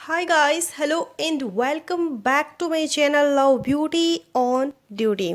Hi guys, hello and welcome back to my channel Love Beauty on Duty।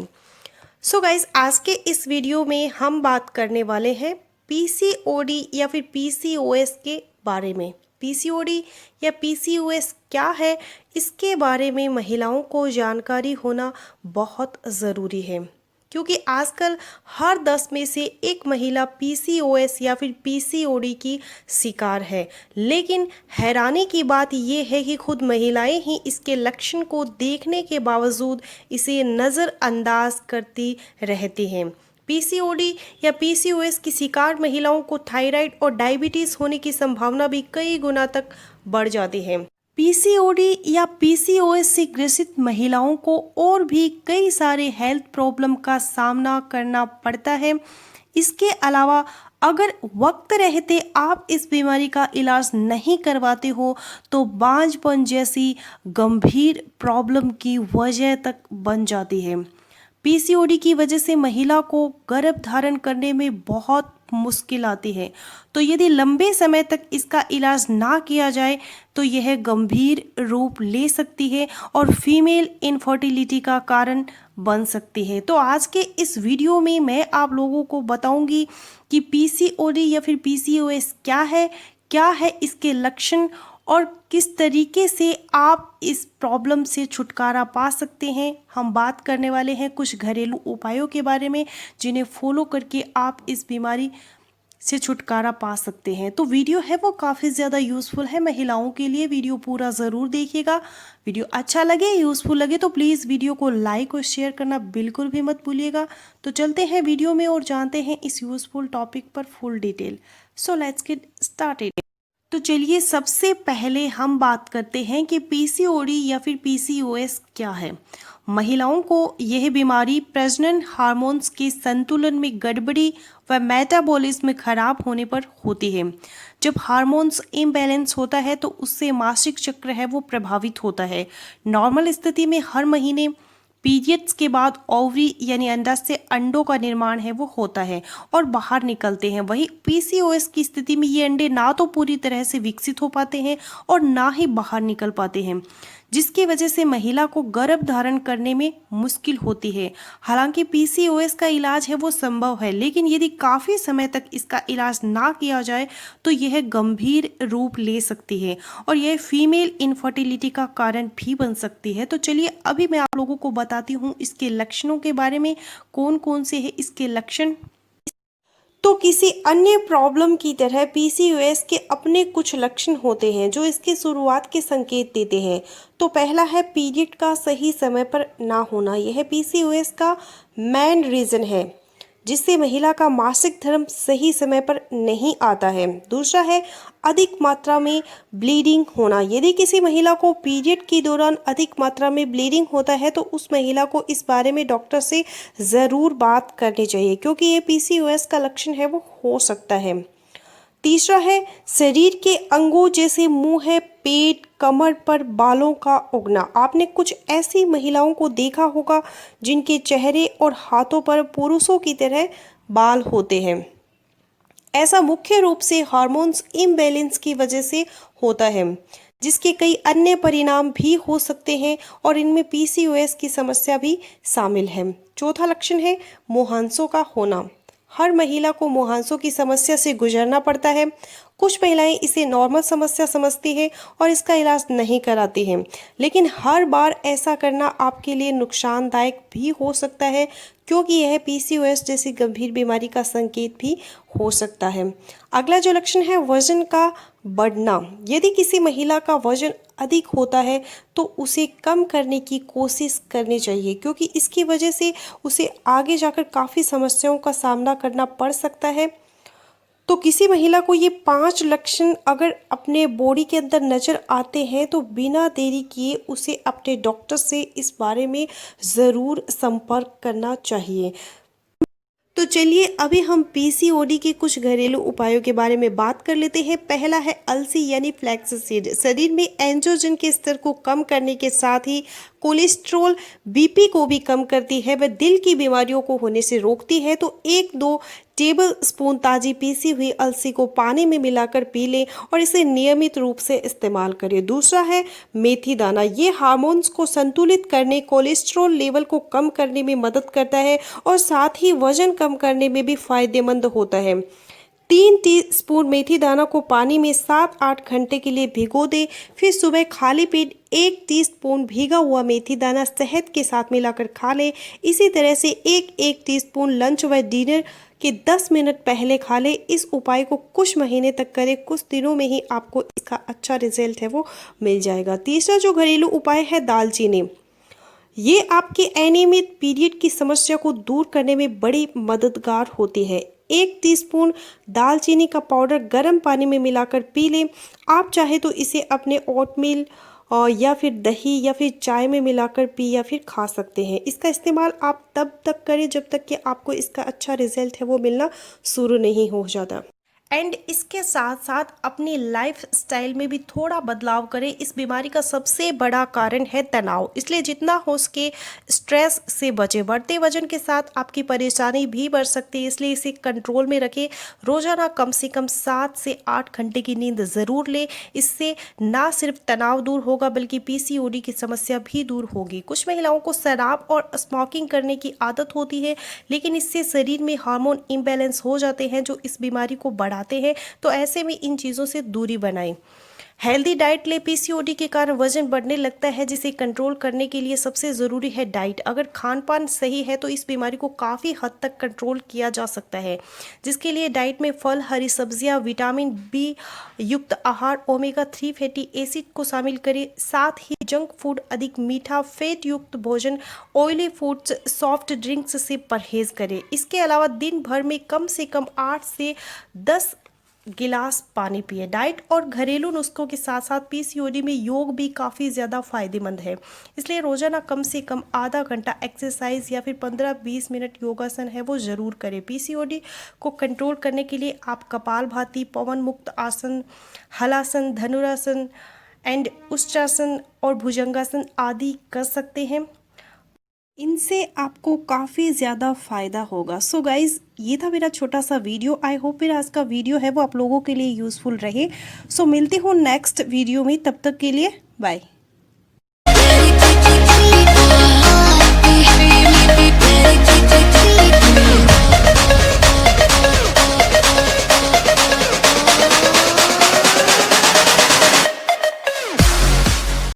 So guys, आज के इस video में हम बात करने वाले हैं पीसीओडी या फिर पीसीओएस के बारे में। पीसीओडी या पीसीओएस क्या है, इसके बारे में महिलाओं को जानकारी होना बहुत ज़रूरी है, क्योंकि आजकल हर 10 में से एक महिला पीसीओएस या फिर पीसीओडी की शिकार है। लेकिन हैरानी की बात यह है कि खुद महिलाएं ही इसके लक्षण को देखने के बावजूद इसे नज़रअंदाज करती रहती हैं। पीसीओडी या पीसीओएस की शिकार महिलाओं को थायराइड और डायबिटीज़ होने की संभावना भी कई गुना तक बढ़ जाती है। पीसीओडी या पीसीओएस से ग्रसित महिलाओं को और भी कई सारे हेल्थ प्रॉब्लम का सामना करना पड़ता है। इसके अलावा अगर वक्त रहते आप इस बीमारी का इलाज नहीं करवाते हो तो बांझपन जैसी गंभीर प्रॉब्लम की वजह तक बन जाती है। पीसीओडी की वजह से महिला को गर्भ धारण करने में बहुत मुश्किल आती है, तो यदि लंबे समय तक इसका इलाज ना किया जाए तो यह गंभीर रूप ले सकती है और फीमेल इनफर्टिलिटी का कारण बन सकती है। तो आज के इस वीडियो में मैं आप लोगों को बताऊंगी कि पीसीओडी या फिर पीसीओएस क्या है इसके लक्षण और किस तरीके से आप इस प्रॉब्लम से छुटकारा पा सकते हैं। हम बात करने वाले हैं कुछ घरेलू उपायों के बारे में, जिन्हें फॉलो करके आप इस बीमारी से छुटकारा पा सकते हैं। तो वीडियो है वो काफ़ी ज़्यादा यूज़फुल है महिलाओं के लिए। वीडियो पूरा ज़रूर देखिएगा। वीडियो अच्छा लगे, यूज़फुल लगे तो प्लीज़ वीडियो को लाइक और शेयर करना बिल्कुल भी मत भूलिएगा। तो चलते हैं वीडियो में और जानते हैं इस यूज़फुल टॉपिक पर full detail. So let's get started. तो चलिए सबसे पहले हम बात करते हैं कि पीसीओडी या फिर पीसीओएस क्या है। महिलाओं को यह बीमारी प्रजनन हार्मोन्स के संतुलन में गड़बड़ी व मेटाबॉलिज्म खराब होने पर होती है। जब हार्मोन्स इम्बैलेंस होता है तो उससे मासिक चक्र है वो प्रभावित होता है। नॉर्मल स्थिति में हर महीने पीरियड्स के बाद ओवरी यानी अंडाशय से अंडों का निर्माण है वो होता है और बाहर निकलते हैं। वही पीसीओएस की स्थिति में ये अंडे ना तो पूरी तरह से विकसित हो पाते हैं और ना ही बाहर निकल पाते हैं, जिसकी वजह से महिला को गर्भ धारण करने में मुश्किल होती है। हालांकि पीसीओएस का इलाज है वो संभव है, लेकिन यदि काफ़ी समय तक इसका इलाज ना किया जाए तो यह गंभीर रूप ले सकती है और यह फीमेल इनफर्टिलिटी का कारण भी बन सकती है। तो चलिए अभी मैं आप लोगों को बताती हूँ इसके लक्षणों के बारे में, कौन कौन से हैं इसके लक्षण। तो किसी अन्य प्रॉब्लम की तरह पीसीओएस के अपने कुछ लक्षण होते हैं जो इसकी शुरुआत के संकेत देते हैं। तो पहला है पीरियड का सही समय पर ना होना। यह पीसीओएस का मेन रीज़न है जिससे महिला का मासिक धर्म सही समय पर नहीं आता है। दूसरा है अधिक मात्रा में ब्लीडिंग होना। यदि किसी महिला को पीरियड के दौरान अधिक मात्रा में ब्लीडिंग होता है तो उस महिला को इस बारे में डॉक्टर से ज़रूर बात करनी चाहिए, क्योंकि ये पीसीओएस का लक्षण है वो हो सकता है। तीसरा है शरीर के अंगों जैसे मुंह, पेट, कमर पर बालों का उगना। आपने कुछ ऐसी महिलाओं को देखा होगा जिनके चेहरे और हाथों पर पुरुषों की तरह बाल होते हैं। ऐसा मुख्य रूप से हार्मोन्स इम्बैलेंस की वजह से होता है, जिसके कई अन्य परिणाम भी हो सकते हैं और इनमें पीसीओएस की समस्या भी शामिल है। चौथा लक्षण है मुहांसों का होना। हर महिला को मुहांसों की समस्या से गुजरना पड़ता है। कुछ महिलाएं इसे नॉर्मल समस्या समझती हैं और इसका इलाज नहीं कराती हैं, लेकिन हर बार ऐसा करना आपके लिए नुकसानदायक भी हो सकता है, क्योंकि यह पीसीओएस जैसी गंभीर बीमारी का संकेत भी हो सकता है। अगला जो लक्षण है वजन का बढ़ना। यदि किसी महिला का वजन अधिक होता है तो उसे कम करने की कोशिश करनी चाहिए, क्योंकि इसकी वजह से उसे आगे जाकर काफ़ी समस्याओं का सामना करना पड़ सकता है। तो किसी महिला को ये 5 लक्षण अगर अपने बॉडी के अंदर नज़र आते हैं तो बिना देरी किए उसे अपने डॉक्टर से इस बारे में ज़रूर संपर्क करना चाहिए। तो चलिए अभी हम पीसीओडी के कुछ घरेलू उपायों के बारे में बात कर लेते हैं। पहला है अलसी यानी फ्लैक्स सीड। शरीर में एंड्रोजन के स्तर को कम करने के साथ ही कोलेस्ट्रॉल, बीपी को भी कम करती है, वह दिल की बीमारियों को होने से रोकती है। तो 1-2 टेबल स्पून ताज़ी पीसी हुई अलसी को पानी में मिलाकर पी लें और इसे नियमित रूप से इस्तेमाल करें। दूसरा है मेथी दाना। ये हार्मोन्स को संतुलित करने, कोलेस्ट्रॉल लेवल को कम करने में मदद करता है और साथ ही वजन कम करने में भी फायदेमंद होता है। 3 टीस्पून मेथी दाना को पानी में 7-8 घंटे के लिए भिगो दें। फिर सुबह खाली पेट 1 टीस्पून भीगा हुआ मेथी दाना शहद के साथ मिलाकर खा लें। इसी तरह से 1-1 टीस्पून लंच व डिनर के 10 मिनट पहले खा लें। इस उपाय को कुछ महीने तक करें, कुछ दिनों में ही आपको इसका अच्छा रिजल्ट है वो मिल जाएगा। तीसरा जो घरेलू उपाय है दालचीनी, ये आपके अनियमित पीरियड की समस्या को दूर करने में बड़ी मददगार होती है। 1 टीस्पून दालचीनी का पाउडर गर्म पानी में मिलाकर पी लें। आप चाहे तो इसे अपने ओटमील या फिर दही या फिर चाय में मिलाकर पी या फिर खा सकते हैं। इसका इस्तेमाल आप तब तक करें जब तक कि आपको इसका अच्छा रिजल्ट है वो मिलना शुरू नहीं हो जाता। एंड इसके साथ साथ अपनी लाइफ स्टाइल में भी थोड़ा बदलाव करें। इस बीमारी का सबसे बड़ा कारण है तनाव, इसलिए जितना हो सके स्ट्रेस से बचें। बढ़ते वजन के साथ आपकी परेशानी भी बढ़ सकती है, इसलिए इसे कंट्रोल में रखें। रोजाना कम से कम 7 से 8 घंटे की नींद ज़रूर लें। इससे ना सिर्फ तनाव दूर होगा बल्कि पीसीओडी की समस्या भी दूर होगी। कुछ महिलाओं को शराब और स्मोकिंग करने की आदत होती है, लेकिन इससे शरीर में हार्मोन इम्बैलेंस हो जाते हैं जो इस बीमारी को बढ़ाते हैं। तो ऐसे में इन चीज़ों से दूरी बनाएं। हेल्दी डाइट ले। पीसीओडी के कारण वजन बढ़ने लगता है, जिसे कंट्रोल करने के लिए सबसे ज़रूरी है डाइट। अगर खान पान सही है तो इस बीमारी को काफ़ी हद तक कंट्रोल किया जा सकता है, जिसके लिए डाइट में फल, हरी सब्जियां, विटामिन बी युक्त आहार, ओमेगा 3 फैटी एसिड को शामिल करें। साथ ही जंक फूड, अधिक मीठा, फैट युक्त भोजन, ऑयली फूड्स, सॉफ्ट ड्रिंक्स से परहेज करें। इसके अलावा दिन भर में कम से कम 8 से 10 गिलास पानी पिए। डाइट और घरेलू नुस्खों के साथ साथ पीसीओडी में योग भी काफ़ी ज़्यादा फायदेमंद है, इसलिए रोज़ाना कम से कम आधा घंटा एक्सरसाइज या फिर 15-20 मिनट योगासन है वो ज़रूर करें। पीसीओडी को कंट्रोल करने के लिए आप कपालभाति, पवन मुक्त आसन, हलासन, धनुरासन एंड उष्ट्रासन और भुजंगासन आदि कर सकते हैं। इनसे आपको काफ़ी ज़्यादा फ़ायदा होगा। सो गाइज़, ये था मेरा छोटा सा वीडियो। आई होप मेरा आज का वीडियो है वो आप लोगों के लिए यूज़फुल रहे। सो मिलते हो नेक्स्ट वीडियो में, तब तक के लिए बाय।